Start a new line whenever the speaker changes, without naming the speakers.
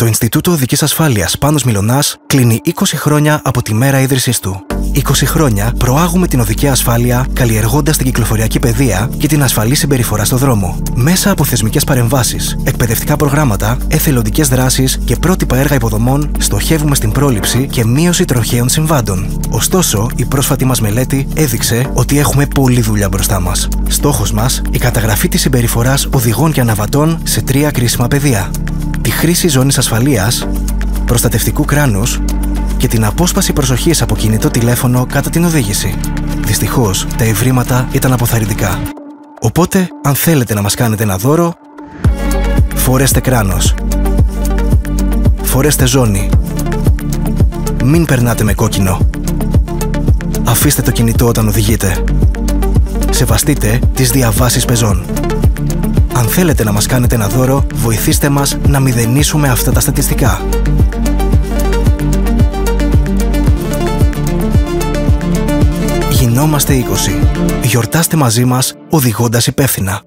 Το Ινστιτούτο Οδικής Ασφάλειας Πάνος Μιλωνάς κλείνει 20 χρόνια από τη μέρα ίδρυσής του. 20 χρόνια προάγουμε την οδική ασφάλεια, καλλιεργώντας την κυκλοφοριακή παιδεία και την ασφαλή συμπεριφορά στο δρόμο. Μέσα από θεσμικές παρεμβάσεις, εκπαιδευτικά προγράμματα, εθελοντικές δράσεις και πρότυπα έργα υποδομών, στοχεύουμε στην πρόληψη και μείωση τροχαίων συμβάντων. Ωστόσο, η πρόσφατη μας μελέτη έδειξε ότι έχουμε πολλή δουλειά μπροστά μας. Στόχος μας, η καταγραφή της συμπεριφοράς οδηγών και αναβατών σε 3 κρίσιμα πεδία: τη χρήση ζώνης ασφαλείας, προστατευτικού κράνους και την απόσπαση προσοχής από κινητό τηλέφωνο κατά την οδήγηση. Δυστυχώς, τα ευρήματα ήταν αποθαρρυντικά. Οπότε, αν θέλετε να μας κάνετε ένα δώρο, φορέστε κράνος. Φορέστε ζώνη. Μην περνάτε με κόκκινο. Αφήστε το κινητό όταν οδηγείτε. Σεβαστείτε τις διαβάσεις πεζών. Αν θέλετε να μας κάνετε ένα δώρο, βοηθήστε μας να μηδενίσουμε αυτά τα στατιστικά. Γινόμαστε 20. Γιορτάστε μαζί μας οδηγώντας υπεύθυνα.